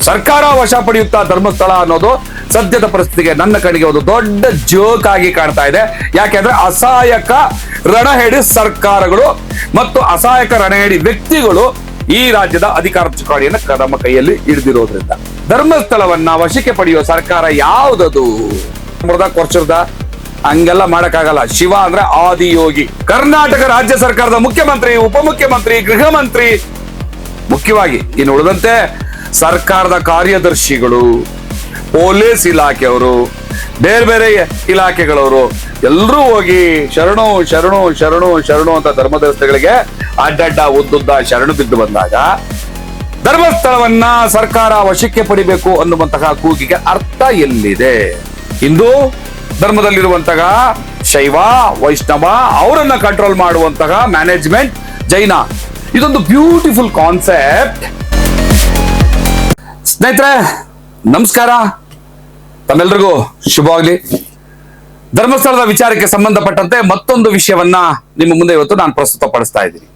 ಸರ್ಕಾರ ವಶ ಪಡೆಯುತ್ತಾ ಧರ್ಮಸ್ಥಳ ಅನ್ನೋದು ಸದ್ಯದ ಪರಿಸ್ಥಿತಿಗೆ ನನ್ನ ಕಣ್ಣಿಗೆ ಒಂದು ದೊಡ್ಡ ಜೋಕ್ ಆಗಿ ಕಾಣ್ತಾ ಇದೆ. ಯಾಕೆಂದ್ರೆ ಅಸಹಾಯಕ ರಣಹೇಡಿ ಸರ್ಕಾರಗಳು ಮತ್ತು ಅಸಹಾಯಕ ರಣಹೇಡಿ ವ್ಯಕ್ತಿಗಳು ಈ ರಾಜ್ಯದ ಅಧಿಕಾರ ಚುಕ್ಕಾಣಿಯನ್ನು ನಮ್ಮ ಕೈಯಲ್ಲಿ ಹಿಡಿದಿರೋದ್ರಿಂದ ಧರ್ಮಸ್ಥಳವನ್ನ ವಶಕ್ಕೆ ಪಡೆಯುವ ಸರ್ಕಾರ ಯಾವುದದು? ಮೃದ ಕೊರ್ಚರ್ದ ಹಂಗೆಲ್ಲ ಮಾಡಕ್ಕಾಗಲ್ಲ. ಶಿವ ಅಂದ್ರೆ ಆದಿಯೋಗಿ. ಕರ್ನಾಟಕ ರಾಜ್ಯ ಸರ್ಕಾರದ ಮುಖ್ಯಮಂತ್ರಿ, ಉಪಮುಖ್ಯಮಂತ್ರಿ, ಗೃಹ ಮಂತ್ರಿ, ಮುಖ್ಯವಾಗಿ ಇನ್ನು ಉಳಿದಂತೆ ಸರ್ಕಾರದ ಕಾರ್ಯದರ್ಶಿಗಳು, ಪೊಲೀಸ್ ಇಲಾಖೆಯವರು, ಬೇರೆ ಬೇರೆ ಇಲಾಖೆಗಳವರು ಎಲ್ಲರೂ ಹೋಗಿ ಶರಣು ಶರಣು ಶರಣು ಶರಣು ಅಂತ ಧರ್ಮದೇವತೆಗಳಿಗೆ ಅಡ್ಡಡ್ಡ ಉದ್ದುದ್ದ ಶರಣು ಬಿದ್ದು ಬಂದಾಗ ಧರ್ಮಸ್ಥಳವನ್ನ ಸರ್ಕಾರ ವಶಕ್ಕೆ ಪಡಿಬೇಕು ಅನ್ನುವಂತಹ ಕೂಗಿಗೆ ಅರ್ಥ ಎಲ್ಲಿದೆ? ಹಿಂದೂ ಧರ್ಮದಲ್ಲಿರುವಂತಹ ಶೈವ, ವೈಷ್ಣವ ಅವರನ್ನ ಕಂಟ್ರೋಲ್ ಮಾಡುವಂತಹ ಮ್ಯಾನೇಜ್ಮೆಂಟ್ ಜೈನ. ಇದೊಂದು ಬ್ಯೂಟಿಫುಲ್ ಕಾನ್ಸೆಪ್ಟ್. ಸ್ನೇಹಿತರೆ ನಮಸ್ಕಾರ, ತಮ್ಮೆಲ್ಲರಿಗೂ ಶುಭವಾಗಲಿ. ಧರ್ಮಸ್ಥಳದ ವಿಚಾರಕ್ಕೆ ಸಂಬಂಧಪಟ್ಟಂತೆ ಮತ್ತೊಂದು ವಿಷಯವನ್ನ ನಿಮ್ಮ ಮುಂದೆ ಇವತ್ತು ನಾನು ಪ್ರಸ್ತುತಪಡಿಸ್ತಾ ಇದ್ದೀನಿ.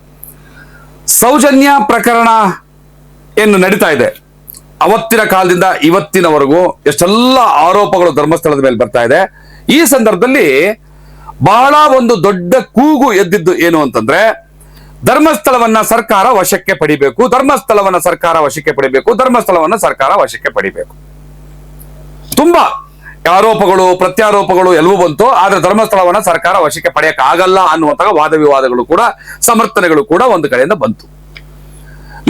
ಸೌಜನ್ಯ ಪ್ರಕರಣ ಏನು ನಡೀತಾ ಇದೆ, ಅವತ್ತಿನ ಕಾಲದಿಂದ ಇವತ್ತಿನವರೆಗೂ ಎಷ್ಟೆಲ್ಲ ಆರೋಪಗಳು ಧರ್ಮಸ್ಥಳದ ಮೇಲೆ ಬರ್ತಾ ಇದೆ. ಈ ಸಂದರ್ಭದಲ್ಲಿ ಬಹಳ ಒಂದು ದೊಡ್ಡ ಕೂಗು ಎದ್ದಿದ್ದು ಏನು ಅಂತಂದ್ರೆ, ಧರ್ಮಸ್ಥಳವನ್ನ ಸರ್ಕಾರ ವಶಕ್ಕೆ ಪಡಿಬೇಕು, ಧರ್ಮಸ್ಥಳವನ್ನ ಸರ್ಕಾರ ವಶಕ್ಕೆ ಪಡಿಬೇಕು, ಧರ್ಮಸ್ಥಳವನ್ನ ಸರ್ಕಾರ ವಶಕ್ಕೆ ಪಡಿಬೇಕು. ತುಂಬಾ ಆರೋಪಗಳು ಪ್ರತ್ಯಾರೋಪಗಳು ಎಲ್ಲವೂ ಬಂತು. ಆದ್ರೆ ಧರ್ಮಸ್ಥಳವನ್ನ ಸರ್ಕಾರ ವಶಕ್ಕೆ ಪಡೆಯಕ್ ಆಗಲ್ಲ ಅನ್ನುವಂತಹ ವಾದ ವಿವಾದಗಳು ಕೂಡ, ಸಮರ್ಥನೆಗಳು ಕೂಡ ಒಂದು ಕಡೆಯಿಂದ ಬಂತು.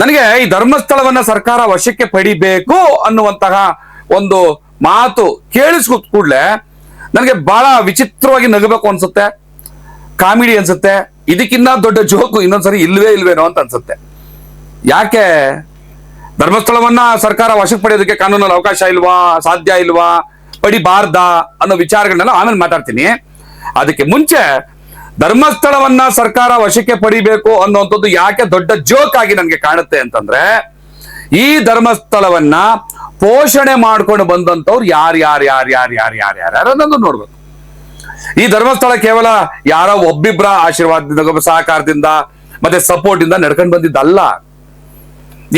ನನಗೆ ಈ ಧರ್ಮಸ್ಥಳವನ್ನ ಸರ್ಕಾರ ವಶಕ್ಕೆ ಪಡಿಬೇಕು ಅನ್ನುವಂತಹ ಒಂದು ಮಾತು ಕೇಳಿಸ್ಕೊತ್ ಕೂಡ್ಲೆ ನನಗೆ ಬಹಳ ವಿಚಿತ್ರವಾಗಿ ನಗಬೇಕು ಅನ್ಸುತ್ತೆ, ಕಾಮಿಡಿ ಅನ್ಸುತ್ತೆ. ಇದಕ್ಕಿಂತ ದೊಡ್ಡ ಜೋಕು ಇನ್ನೊಂದ್ಸರಿ ಇಲ್ವೇನೋ ಅಂತ ಅನ್ಸುತ್ತೆ. ಯಾಕೆ ಧರ್ಮಸ್ಥಳವನ್ನ ಸರ್ಕಾರ ವಶಕ್ಕೆ ಪಡೆಯೋದಕ್ಕೆ ಕಾನೂನಲ್ಲಿ ಅವಕಾಶ ಇಲ್ವಾ, ಸಾಧ್ಯ ಇಲ್ವಾ, ಪಡಿಬಾರ್ದ ಅನ್ನೋ ವಿಚಾರಗಳನ್ನೆಲ್ಲ ಆಮೇಲೆ ಮಾತಾಡ್ತೀನಿ. ಅದಕ್ಕೆ ಮುಂಚೆ ಧರ್ಮಸ್ಥಳವನ್ನ ಸರ್ಕಾರ ವಶಕ್ಕೆ ಪಡಿಬೇಕು ಅನ್ನುವಂಥದ್ದು ಯಾಕೆ ದೊಡ್ಡ ಜೋಕ್ ಆಗಿ ನನಗೆ ಕಾಣುತ್ತೆ ಅಂತಂದ್ರೆ, ಈ ಧರ್ಮಸ್ಥಳವನ್ನ ಪೋಷಣೆ ಮಾಡ್ಕೊಂಡು ಬಂದಂತವ್ರು ಯಾರ್ಯಾರು ನೋಡ್ಬೇಕು. ಈ ಧರ್ಮಸ್ಥಳ ಕೇವಲ ಯಾರೋ ಒಬ್ಬಿಬ್ರ ಆಶೀರ್ವಾದದಿಂದ, ಸಹಕಾರದಿಂದ ಮತ್ತೆ ಸಪೋರ್ಟ್ ಇಂದ ನಡ್ಕೊಂಡು ಬಂದಿದ್ದಲ್ಲ.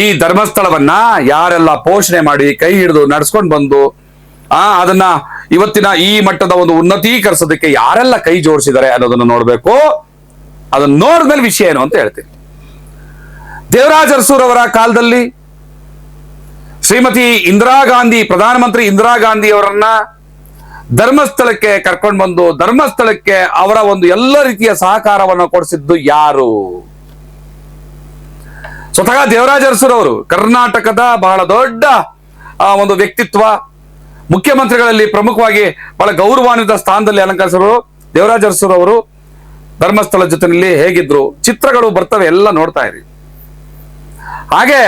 ಈ ಧರ್ಮಸ್ಥಳವನ್ನ ಯಾರೆಲ್ಲ ಪೋಷಣೆ ಮಾಡಿ ಕೈ ಹಿಡಿದು ನಡ್ಸ್ಕೊಂಡು ಬಂದು ಅದನ್ನ ಇವತ್ತಿನ ಈ ಮಟ್ಟದ ಒಂದು ಉನ್ನತೀಕರಿಸೋದಕ್ಕೆ ಯಾರೆಲ್ಲ ಕೈ ಜೋಡಿಸಿದ್ದಾರೆ ಅನ್ನೋದನ್ನ ನೋಡ್ಬೇಕು. ಅದನ್ನ ನೋಡಿದ್ಮೇಲೆ ವಿಷಯ ಏನು ಅಂತ ಹೇಳ್ತೀನಿ. ದೇವರಾಜ ಅರಸೂರವರ ಕಾಲದಲ್ಲಿ ಶ್ರೀಮತಿ ಇಂದಿರಾ ಗಾಂಧಿ, ಪ್ರಧಾನಮಂತ್ರಿ ಇಂದಿರಾ ಗಾಂಧಿ ಅವರನ್ನ ಧರ್ಮಸ್ಥಳಕ್ಕೆ ಕರ್ಕೊಂಡು ಬಂದು ಧರ್ಮಸ್ಥಳಕ್ಕೆ ಅವರ ಒಂದು ಎಲ್ಲ ರೀತಿಯ ಸಹಕಾರವನ್ನು ಕೊಡಿಸಿದ್ದು ಯಾರು? ಸ್ವತಃ ದೇವರಾಜ ಅರಸೂರವರು. ಕರ್ನಾಟಕದ ಬಹಳ ದೊಡ್ಡ ಒಂದು ವ್ಯಕ್ತಿತ್ವ, ಮುಖ್ಯಮಂತ್ರಿಗಳಲ್ಲಿ ಪ್ರಮುಖವಾಗಿ ಬಹಳ ಗೌರವಾನ್ವಿತ ಸ್ಥಾನದಲ್ಲಿ ಅಲಂಕರಿಸಿದ್ರು ದೇವರಾಜ ಅರಸೂರವರು. ಧರ್ಮಸ್ಥಳ ಜೊತೆಯಲ್ಲಿ ಹೇಗಿದ್ರು ಚಿತ್ರಗಳು ಬರ್ತವೆ, ಎಲ್ಲ ನೋಡ್ತಾ ಇರಿ. ಹಾಗೆ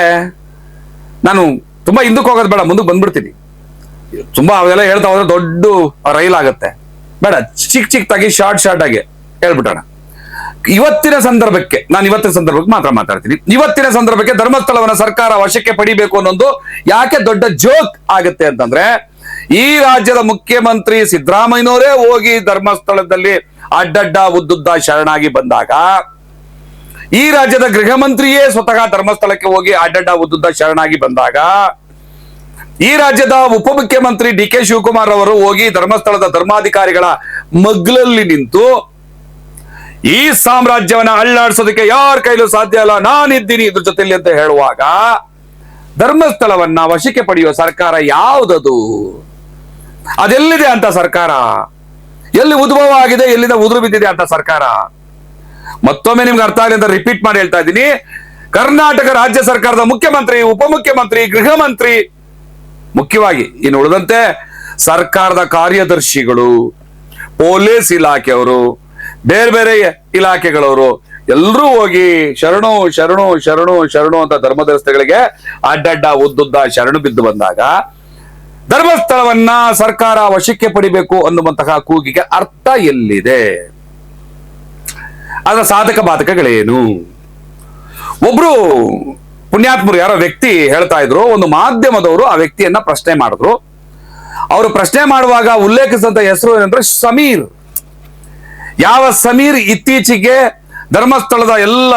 ನಾನು ತುಂಬಾ ಹಿಂದಕ್ಕೆ ಹೋಗೋದು ಬೇಡ, ಮುಂದಕ್ಕೆ ಬಂದ್ಬಿಡ್ತೀನಿ. ತುಂಬಾ ಅವೆಲ್ಲ ಹೇಳ್ತಾ ಹೋದ್ರೆ ದೊಡ್ಡ ರೈಲ್ ಆಗತ್ತೆ, ಬೇಡ ಚಿಕ್ಕದಾಗಿ ಶಾರ್ಟ್ ಆಗಿ ಹೇಳ್ಬಿಟ್ಟೋಣ. ಇವತ್ತಿನ ಸಂದರ್ಭಕ್ಕೆ ಮಾತ್ರ ಮಾತಾಡ್ತೀನಿ. ಇವತ್ತಿನ ಸಂದರ್ಭಕ್ಕೆ ಧರ್ಮಸ್ಥಳವನ್ನ ಸರ್ಕಾರ ವಶಕ್ಕೆ ಪಡಿಬೇಕು ಅನ್ನೋದು ಯಾಕೆ ದೊಡ್ಡ ಜೋಕ್ ಆಗುತ್ತೆ ಅಂತಂದ್ರೆ, ಈ ರಾಜ್ಯದ ಮುಖ್ಯಮಂತ್ರಿ ಸಿದ್ದರಾಮಯ್ಯನವರೇ ಹೋಗಿ ಧರ್ಮಸ್ಥಳದಲ್ಲಿ ಅಡ್ಡಡ್ಡ ಉದ್ದುದ್ದ ಶರಣಾಗಿ ಬಂದಾಗ, ಈ ರಾಜ್ಯದ ಗೃಹ ಮಂತ್ರಿಯೇ ಸ್ವತಃ ಧರ್ಮಸ್ಥಳಕ್ಕೆ ಹೋಗಿ ಅಡ್ಡಡ್ಡ ಉದ್ದುದ್ದ ಶರಣಾಗಿ ಬಂದಾಗ, ಈ ರಾಜ್ಯದ ಉಪಮುಖ್ಯಮಂತ್ರಿ ಡಿ ಕೆ ಶಿವಕುಮಾರ್ ಅವರು ಹೋಗಿ ಧರ್ಮಸ್ಥಳದ ಧರ್ಮಾಧಿಕಾರಿಗಳ ಮಗ್ಲಲ್ಲಿ ನಿಂತು ಈ ಸಾಮ್ರಾಜ್ಯವನ್ನ ಅಳ್ಳಾಡಿಸೋದಕ್ಕೆ ಯಾರ ಕೈಲೂ ಸಾಧ್ಯ ಇಲ್ಲ, ನಾನಿದ್ದೀನಿ ಇದ್ರ ಜೊತೆಲಿ ಅಂತ ಹೇಳುವಾಗ, ಧರ್ಮಸ್ಥಳವನ್ನ ವಶಕ್ಕೆ ಪಡೆಯುವ ಸರ್ಕಾರ ಯಾವುದದು? ಅದೆಲ್ಲಿದೆ ಅಂತ ಸರ್ಕಾರ? ಎಲ್ಲಿ ಉದ್ಭವ ಆಗಿದೆ, ಎಲ್ಲಿಂದ ಉದುರು ಬಿದ್ದಿದೆ ಅಂತ ಸರ್ಕಾರ? ಮತ್ತೊಮ್ಮೆ ನಿಮ್ಗೆ ಅರ್ಥ ಆಗಲಿ ಅಂತ ರಿಪೀಟ್ ಮಾಡಿ ಹೇಳ್ತಾ ಇದ್ದೀನಿ. ಕರ್ನಾಟಕ ರಾಜ್ಯ ಸರ್ಕಾರದ ಮುಖ್ಯಮಂತ್ರಿ, ಉಪಮುಖ್ಯಮಂತ್ರಿ, ಗೃಹ ಮಂತ್ರಿ, ಮುಖ್ಯವಾಗಿ ಇನ್ನು ಉಳಿದಂತೆ ಸರ್ಕಾರದ ಕಾರ್ಯದರ್ಶಿಗಳು, ಪೊಲೀಸ್ ಇಲಾಖೆಯವರು, ಬೇರೆ ಬೇರೆ ಇಲಾಖೆಗಳವರು ಎಲ್ಲರೂ ಹೋಗಿ ಶರಣು ಶರಣು ಶರಣು ಶರಣು ಅಂತ ಧರ್ಮದೇವತೆಗಳಿಗೆ ಅಡ್ಡಡ್ಡ ಉದ್ದುದ್ದ ಶರಣು ಬಿದ್ದು ಬಂದಾಗ ಧರ್ಮಸ್ಥಳವನ್ನ ಸರ್ಕಾರ ವಶಕ್ಕೆ ಪಡಿಬೇಕು ಅನ್ನುವಂತಹ ಕೂಗಿಗೆ ಅರ್ಥ ಎಲ್ಲಿದೆ? ಅದರ ಸಾಧಕ ಬಾಧಕಗಳೇನು? ಒಬ್ರು ಪುಣ್ಯಾತ್ಮರು ಯಾರೋ ವ್ಯಕ್ತಿ ಹೇಳ್ತಾ ಇದ್ರು, ಒಂದು ಮಾಧ್ಯಮದವರು ಆ ವ್ಯಕ್ತಿಯನ್ನ ಪ್ರಶ್ನೆ ಮಾಡಿದ್ರು. ಅವರು ಪ್ರಶ್ನೆ ಮಾಡುವಾಗ ಉಲ್ಲೇಖಿಸಿದಂತ ಹೆಸರು ಏನಂದ್ರೆ ಸಮೀರ್. ಯಾವ ಸಮೀರ್ ಇತ್ತೀಚೆಗೆ ಧರ್ಮಸ್ಥಳದ ಎಲ್ಲ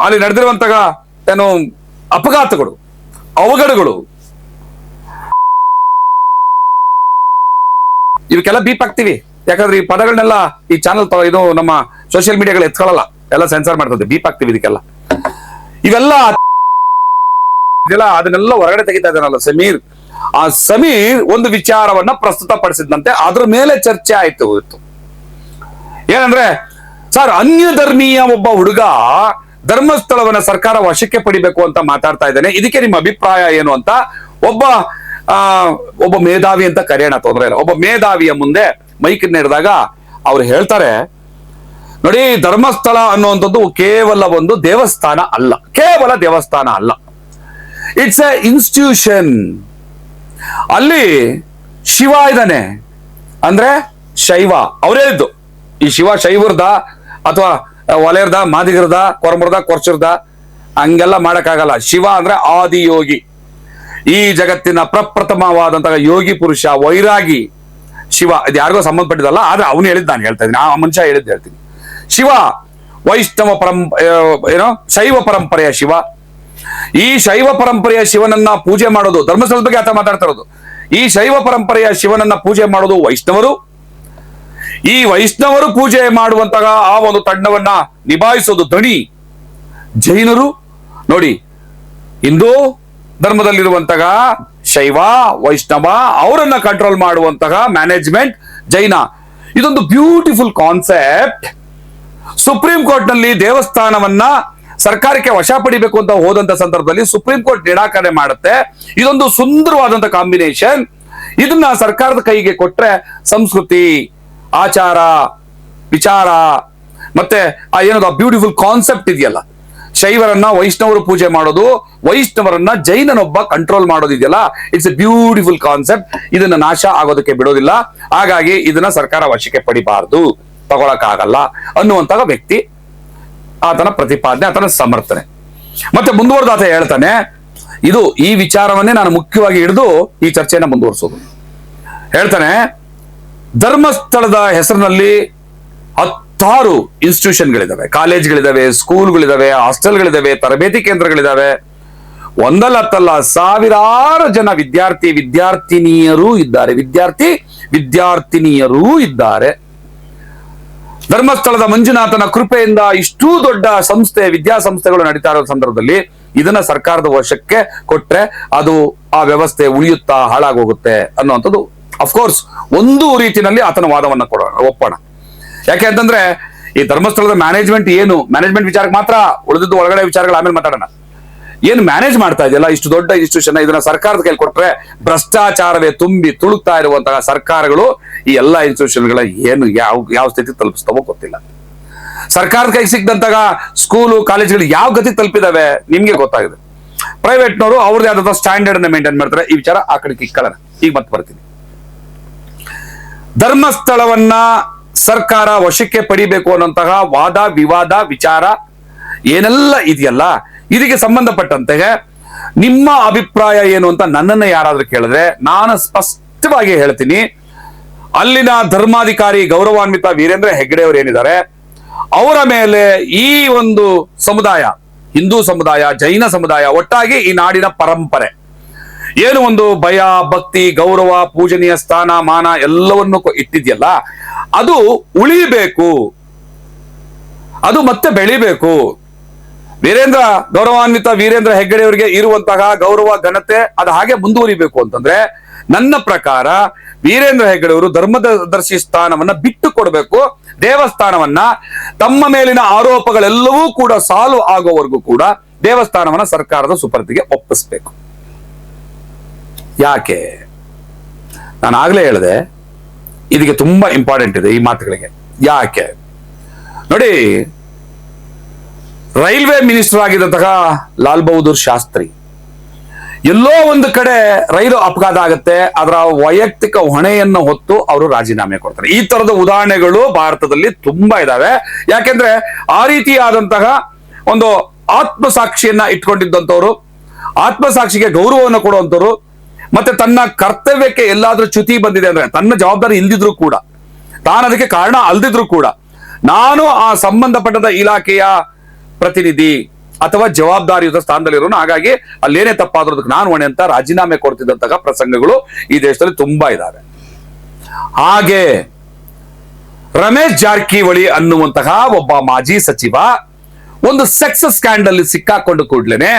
ಅಲ್ಲಿ ನಡೆದಿರುವಂತಹ ಅಪಘಾತಗಳು, ಅವಘಡಗಳು, ಇವಕ್ಕೆಲ್ಲ ಬೀಪ್ ಹಾಕ್ತಿವಿ, ಯಾಕಂದ್ರೆ ಈ ಪದಗಳನ್ನೆಲ್ಲ ಈ ಚಾನಲ್ ಇದು ನಮ್ಮ ಸೋಷಿಯಲ್ ಮೀಡಿಯಾಗಳು ಎತ್ಕೊಳ್ಳಲ್ಲ, ಎಲ್ಲ ಸೆನ್ಸರ್ ಮಾಡ್ತದೆ, ಬೀಪ್ ಹಾಕ್ತಿವಿ ಇದಕ್ಕೆಲ್ಲ. ಇವೆಲ್ಲ ಅದನ್ನೆಲ್ಲ ಹೊರಗಡೆ ತೆಗಿತಾ ಇದ್ದಾನಲ್ಲ ಸಮೀರ್. ಆ ಸಮೀರ್ ಒಂದು ವಿಚಾರವನ್ನ ಪ್ರಸ್ತುತಪಡಿಸಿದಂತೆ ಅದ್ರ ಮೇಲೆ ಚರ್ಚೆ ಆಯ್ತು. ಏನಂದ್ರೆ ಸರ್, ಅನ್ಯ ಧರ್ಮೀಯ ಒಬ್ಬ ಹುಡುಗ ಧರ್ಮಸ್ಥಳವನ್ನ ಸರ್ಕಾರ ವಶಕ್ಕೆ ಪಡಿಬೇಕು ಅಂತ ಮಾತಾಡ್ತಾ ಇದ್ದಾನೆ, ಇದಕ್ಕೆ ನಿಮ್ಮ ಅಭಿಪ್ರಾಯ ಏನು ಅಂತ ಒಬ್ಬ ಮೇಧಾವಿ ಅಂತ ಕರೆಯೋಣ, ತೊಂದ್ರೆ ಇಲ್ಲ, ಒಬ್ಬ ಮೇಧಾವಿಯ ಮುಂದೆ ಮೈಕ್ ಹಿಡಿದಾಗ ಅವ್ರು ಹೇಳ್ತಾರೆ, ನೋಡಿ, ಧರ್ಮಸ್ಥಳ ಅನ್ನುವಂಥದ್ದು ಕೇವಲ ಒಂದು ದೇವಸ್ಥಾನ ಅಲ್ಲ, ಕೇವಲ ದೇವಸ್ಥಾನ ಅಲ್ಲ, ಇಟ್ಸ್ ಎ ಇನ್ಸ್ಟಿಟ್ಯೂಷನ್. ಅಲ್ಲಿ ಶಿವ ಇದ್ದಾನೆ, ಅಂದ್ರೆ ಶೈವ. ಅವರೇ ಇದ್ದು ಈ ಶಿವ ಶೈವರ್ದ ಅಥವಾ ಒಲೆಯರ್ದ, ಮಾದಿಗರ್ದ, ಕೊರಮರ್ದ, ಕೊರ್ಚರ್ದ ಹಂಗೆಲ್ಲ ಮಾಡಕ್ಕಾಗಲ್ಲ. ಶಿವ ಅಂದ್ರೆ ಆದಿಯೋಗಿ, ಈ ಜಗತ್ತಿನ ಪ್ರಪ್ರಥಮವಾದಂತಹ ಯೋಗಿ ಪುರುಷ, ವೈರಾಗಿ ಶಿವ. ಇದು ಯಾರಿಗೋ ಸಂಬಂಧಪಟ್ಟಿದ್ದಲ್ಲ, ಆದ್ರೆ ಅವನು ಹೇಳಿದ್ ನಾನು ಹೇಳ್ತಾ ಇದ್ದೀನಿ, ಆ ಮನುಷ್ಯ ಹೇಳಿದ್ದು ಹೇಳ್ತೀನಿ. ಶಿವ ವೈಷ್ಣವ ಶೈವ ಪರಂಪರೆಯ ಶಿವ. ಈ ಶೈವ ಪರಂಪರೆಯ ಶಿವನನ್ನ ಪೂಜೆ ಮಾಡೋದು, ಧರ್ಮಸ್ಥಳದ ಬಗ್ಗೆ ಆತ ಮಾತಾಡ್ತಾ ಇರೋದು, ಈ ಶೈವ ಪರಂಪರೆಯ ಶಿವನನ್ನ ಪೂಜೆ ಮಾಡೋದು ವೈಷ್ಣವರು. ಈ ವೈಷ್ಣವರು ಪೂಜೆ ಮಾಡುವಂತಹ ಆ ಒಂದು ತಂಡವನ್ನ ನಿಭಾಯಿಸೋದು ದಣಿ ಜೈನರು. ನೋಡಿ, ಹಿಂದೂ ಧರ್ಮದಲ್ಲಿರುವಂತಹ ಶೈವ ವೈಷ್ಣವ ಅವರನ್ನ ಕಂಟ್ರೋಲ್ ಮಾಡುವಂತಹ ಮ್ಯಾನೇಜ್ಮೆಂಟ್ ಜೈನ. ಇದೊಂದು ಬ್ಯೂಟಿಫುಲ್ ಕಾನ್ಸೆಪ್ಟ್. ಸುಪ್ರೀಂ ಕೋರ್ಟ್ ನಲ್ಲಿ ದೇವಸ್ಥಾನವನ್ನ ಸರ್ಕಾರಕ್ಕೆ ವಶ ಪಡಿಬೇಕು ಅಂತ ಹೋದಂತ ಸಂದರ್ಭದಲ್ಲಿ ಸುಪ್ರೀಂ ಕೋರ್ಟ್ ನಿರಾಕರಣೆ ಮಾಡುತ್ತೆ. ಇದೊಂದು ಸುಂದರವಾದಂತ ಕಾಂಬಿನೇಷನ್. ಇದನ್ನ ಸರ್ಕಾರದ ಕೈಗೆ ಕೊಟ್ರೆ ಸಂಸ್ಕೃತಿ, ಆಚಾರ, ವಿಚಾರ, ಮತ್ತೆ ಏನದು ಬ್ಯೂಟಿಫುಲ್ ಕಾನ್ಸೆಪ್ಟ್ ಇದೆಯಲ್ಲ, ಶೈವರನ್ನ ವೈಷ್ಣವರು ಪೂಜೆ ಮಾಡೋದು, ವೈಷ್ಣವರನ್ನ ಜೈನನೊಬ್ಬ ಕಂಟ್ರೋಲ್ ಮಾಡೋದು ಇದೆಯಲ್ಲ, ಇಟ್ಸ್ ಎ ಬ್ಯೂಟಿಫುಲ್ ಕಾನ್ಸೆಪ್ಟ್. ಇದನ್ನ ನಾಶ ಆಗೋದಕ್ಕೆ ಬಿಡೋದಿಲ್ಲ. ಹಾಗಾಗಿ ಇದನ್ನ ಸರ್ಕಾರ ವಶಕ್ಕೆ ಪಡಿಬಾರ್ದು, ತಗೊಳಕ್ಕಾಗಲ್ಲ ಅನ್ನುವಂತಹ ವ್ಯಕ್ತಿ ಆತನ ಪ್ರತಿಪಾದನೆ, ಆತನ ಸಮರ್ಥನೆ. ಮತ್ತೆ ಮುಂದುವರೆದು ಆತ ಹೇಳ್ತಾನೆ, ಈ ವಿಚಾರವನ್ನೇ ನಾನು ಮುಖ್ಯವಾಗಿ ಹಿಡಿದು ಈ ಚರ್ಚೆಯನ್ನು ಮುಂದುವರಿಸೋದು. ಹೇಳ್ತಾನೆ, ಧರ್ಮಸ್ಥಳದ ಹೆಸರಿನಲ್ಲಿ 10 ಇನ್ಸ್ಟಿಟ್ಯೂಷನ್ಗಳಿದಾವೆ, ಕಾಲೇಜ್ಗಳಿದಾವೆ, ಸ್ಕೂಲ್ಗಳಿದಾವೆ, ಹಾಸ್ಟೆಲ್ಗಳಿದಾವೆ, ತರಬೇತಿ ಕೇಂದ್ರಗಳಿದಾವೆ. ಒಂದಲ್ಲ ಹತ್ತಲ್ಲ, ಸಾವಿರಾರು ಜನ ವಿದ್ಯಾರ್ಥಿನಿಯರೂ ಇದ್ದಾರೆ. ಧರ್ಮಸ್ಥಳದ ಮಂಜುನಾಥನ ಕೃಪೆಯಿಂದ ಇಷ್ಟೂ ದೊಡ್ಡ ಸಂಸ್ಥೆ, ವಿದ್ಯಾಸಂಸ್ಥೆಗಳು ನಡೀತಾ ಇರೋ ಸಂದರ್ಭದಲ್ಲಿ ಇದನ್ನ ಸರ್ಕಾರದ ವಶಕ್ಕೆ ಕೊಟ್ರೆ ಅದು ಆ ವ್ಯವಸ್ಥೆ ಉಳಿಯುತ್ತಾ ಹಾಳಾಗೋಗುತ್ತೆ ಅನ್ನುವಂಥದ್ದು ಅಫ್ಕೋರ್ಸ್ ಒಂದು ರೀತಿಯಲ್ಲಿ ಆತನ ವಾದವನ್ನ ಒಪ್ಪೋಣ. ಯಾಕೆ ಅಂತಂದ್ರೆ ಈ ಧರ್ಮಸ್ಥಳದ ಮ್ಯಾನೇಜ್ಮೆಂಟ್ ವಿಚಾರಕ್ಕೆ ಮಾತ್ರ, ಉಳಿದಿದ್ದು ಒಳಗಡೆ ವಿಚಾರಗಳು ಆಮೇಲೆ ಮಾತಾಡೋಣ. ಏನು ಮ್ಯಾನೇಜ್ ಮಾಡ್ತಾ ಇದೆಯಲ್ಲ ಇಷ್ಟು ದೊಡ್ಡ ಇನ್ಸ್ಟಿಟ್ಯೂಷನ್, ಇದನ್ನ ಸರ್ಕಾರದ ಕೈಲಿ ಕೊಟ್ರೆ ಭ್ರಷ್ಟಾಚಾರವೇ ತುಂಬಿ ತುಳುಕ್ತಾ ಇರುವಂತಹ ಸರ್ಕಾರಗಳು ಈ ಎಲ್ಲಾ ಇನ್ಸ್ಟಿಟ್ಯೂಷನ್ಗಳ ಯಾವ ಸ್ಥಿತಿ ತಲುಪಿಸ್ತಾವೋ ಗೊತ್ತಿಲ್ಲ. ಸರ್ಕಾರದ ಕೈಗೆ ಸಿಕ್ಕಂತಹ ಸ್ಕೂಲು ಕಾಲೇಜ್ಗಳು ಯಾವ ಗತಿ ತಲುಪಿದಾವೆ ನಿಮ್ಗೆ ಗೊತ್ತಾಗಿದೆ. ಪ್ರೈವೇಟ್ನವರು ಅವ್ರದ್ದು ಯಾವ್ದಾದ್ರು ಸ್ಟ್ಯಾಂಡರ್ಡ್ ಅನ್ನ ಮೇಂಟೈನ್ ಮಾಡ್ತಾರೆ. ಈ ವಿಚಾರ ಆ ಕಡೆ ಕಿಕ್ಕಳನ, ಈಗ ಮತ್ತೆ ಬರ್ತೀನಿ. ಧರ್ಮಸ್ಥಳವನ್ನ ಸರ್ಕಾರ ವಶಕ್ಕೆ ಪಡಿಬೇಕು ಅನ್ನುವಂತಹ ವಾದ ವಿವಾದ ವಿಚಾರ ಏನೆಲ್ಲ ಇದೆಯಲ್ಲ, ಇದಕ್ಕೆ ಸಂಬಂಧಪಟ್ಟಂತೆ ನಿಮ್ಮ ಅಭಿಪ್ರಾಯ ಏನು ಅಂತ ನನ್ನನ್ನು ಯಾರಾದ್ರೂ ಕೇಳಿದ್ರೆ ನಾನು ಸ್ಪಷ್ಟವಾಗಿ ಹೇಳ್ತೀನಿ. ಅಲ್ಲಿನ ಧರ್ಮಾಧಿಕಾರಿ ಗೌರವಾನ್ವಿತ ವೀರೇಂದ್ರ ಹೆಗ್ಗಡೆ ಅವರು ಏನಿದ್ದಾರೆ, ಅವರ ಮೇಲೆ ಈ ಒಂದು ಸಮುದಾಯ, ಹಿಂದೂ ಸಮುದಾಯ, ಜೈನ ಸಮುದಾಯ, ಒಟ್ಟಾಗಿ ಈ ನಾಡಿನ ಪರಂಪರೆ ಏನು ಒಂದು ಭಯ, ಭಕ್ತಿ, ಗೌರವ, ಪೂಜನೀಯ ಸ್ಥಾನ ಮಾನ ಎಲ್ಲವನ್ನು ಇಟ್ಟಿದ್ಯಲ್ಲ, ಅದು ಉಳಿಬೇಕು, ಅದು ಮತ್ತೆ ಬೆಳಿಬೇಕು. ಗೌರವಾನ್ವಿತ ವೀರೇಂದ್ರ ಹೆಗ್ಗಡೆ ಅವರಿಗೆ ಇರುವಂತಹ ಗೌರವ ಘನತೆ ಅದು ಹಾಗೆ ಮುಂದುವರಿಬೇಕು ಅಂತಂದ್ರೆ ನನ್ನ ಪ್ರಕಾರ ವೀರೇಂದ್ರ ಹೆಗ್ಗಡೆ ಅವರು ಧರ್ಮದರ್ಶಿ ಸ್ಥಾನವನ್ನ ಬಿಟ್ಟು ಕೊಡಬೇಕು. ದೇವಸ್ಥಾನವನ್ನ ತಮ್ಮ ಮೇಲಿನ ಆರೋಪಗಳೆಲ್ಲವೂ ಕೂಡ ಸಾಲ್ವ್ ಆಗೋವರೆಗೂ ಕೂಡ ದೇವಸ್ಥಾನವನ್ನ ಸರ್ಕಾರದ ಸುಪರ್ದಿಗೆ ಒಪ್ಪಿಸ್ಬೇಕು. ಯಾಕೆ? ನಾನು ಆಗ್ಲೇ ಹೇಳಿದೆ, ಇದಕ್ಕೆ ತುಂಬಾ ಇಂಪಾರ್ಟೆಂಟ್ ಇದೆ ಈ ಮಾತುಗಳಿಗೆ. ಯಾಕೆ ನೋಡಿ, ರೈಲ್ವೆ ಮಿನಿಸ್ಟರ್ ಆಗಿದ್ದಂತಹ ಲಾಲ್ ಬಹದ್ದೂರ್ ಶಾಸ್ತ್ರಿ ಎಲ್ಲೋ ಒಂದು ಕಡೆ ರೈಲು ಅಪಘಾತ ಆಗುತ್ತೆ, ಅದರ ವೈಯಕ್ತಿಕ ಹೊಣೆಯನ್ನು ಹೊತ್ತು ಅವರು ರಾಜೀನಾಮೆ ಕೊಡ್ತಾರೆ. ಈ ತರದ ಉದಾಹರಣೆಗಳು ಭಾರತದಲ್ಲಿ ತುಂಬಾ ಇದಾವೆ. ಯಾಕೆಂದ್ರೆ ಆ ರೀತಿಯಾದಂತಹ ಒಂದು ಆತ್ಮಸಾಕ್ಷಿಯನ್ನ ಇಟ್ಕೊಂಡಿದ್ದಂಥವ್ರು, ಆತ್ಮಸಾಕ್ಷಿಗೆ ಗೌರವವನ್ನು ಕೊಡುವಂಥವ್ರು, ಮತ್ತೆ ತನ್ನ ಕರ್ತವ್ಯಕ್ಕೆ ಎಲ್ಲಾದ್ರೂ ಚ್ಯುತಿ ಬಂದಿದೆ ಅಂದ್ರೆ, ತನ್ನ ಜವಾಬ್ದಾರಿ ಇಲ್ದಿದ್ರು ಕೂಡ, ತಾನು ಅದಕ್ಕೆ ಕಾರಣ ಅಲ್ದಿದ್ರು ಕೂಡ, ನಾನು ಆ ಸಂಬಂಧಪಟ್ಟದ ಇಲಾಖೆಯ ಪ್ರತಿನಿಧಿ ಅಥವಾ ಜವಾಬ್ದಾರಿಯುತ ಸ್ಥಾನದಲ್ಲಿರೋನು, ಹಾಗಾಗಿ ಅಲ್ಲೇನೇ ತಪ್ಪಾದ್ರೂ ನಾನು ಹೊಣೆ ಅಂತ ರಾಜೀನಾಮೆ ಕೊಡ್ತಿದ್ದಂತಹ ಪ್ರಸಂಗಗಳು ಈ ದೇಶದಲ್ಲಿ ತುಂಬಾ ಇದಾವೆ. ಹಾಗೆ ರಮೇಶ್ ಜಾರಕಿಹೊಳಿ ಅನ್ನುವಂತಹ ಒಬ್ಬ ಮಾಜಿ ಸಚಿವ ಒಂದು ಸೆಕ್ಸ್ ಸ್ಕ್ಯಾಂಡಲ್ ಸಿಕ್ಕಾಕೊಂಡು ಕೂಡ್ಲೇನೆ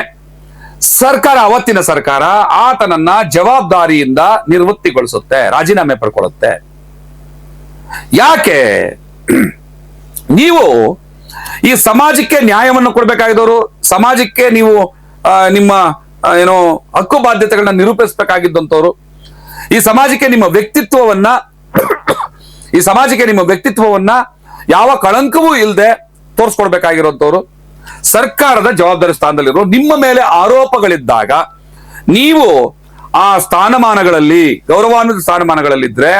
ಸರ್ಕಾರ, ಅವತ್ತಿನ ಸರ್ಕಾರ ಆತನನ್ನ ಜವಾಬ್ದಾರಿಯಿಂದ ನಿವೃತ್ತಿಗೊಳಿಸುತ್ತೆ, ರಾಜೀನಾಮೆ ಪಡ್ಕೊಳ್ಳುತ್ತೆ. ಯಾಕೆ? ನೀವು ಈ ಸಮಾಜಕ್ಕೆ ನ್ಯಾಯವನ್ನು ಕೊಡ್ಬೇಕಾಗಿದ್ದವರು, ಸಮಾಜಕ್ಕೆ ನೀವು ನಿಮ್ಮ ಏನೋ ಹಕ್ಕು ಬಾಧ್ಯತೆಗಳನ್ನ ನಿರೂಪಿಸಬೇಕಾಗಿದ್ದಂಥವ್ರು, ಈ ಸಮಾಜಕ್ಕೆ ನಿಮ್ಮ ವ್ಯಕ್ತಿತ್ವವನ್ನ ಯಾವ ಕಳಂಕವೂ ಇಲ್ಲದೆ ತೋರಿಸ್ಕೊಡ್ಬೇಕಾಗಿರುವಂತವ್ರು, ಸರ್ಕಾರದ ಜವಾಬ್ದಾರಿ ಸ್ಥಾನದಲ್ಲಿರೋ ನಿಮ್ಮ ಮೇಲೆ ಆರೋಪಗಳಿದ್ದಾಗ ನೀವು ಆ ಸ್ಥಾನಮಾನಗಳಲ್ಲಿ, ಗೌರವಾನ್ವಿತ ಸ್ಥಾನಮಾನಗಳಲ್ಲಿದ್ರೆ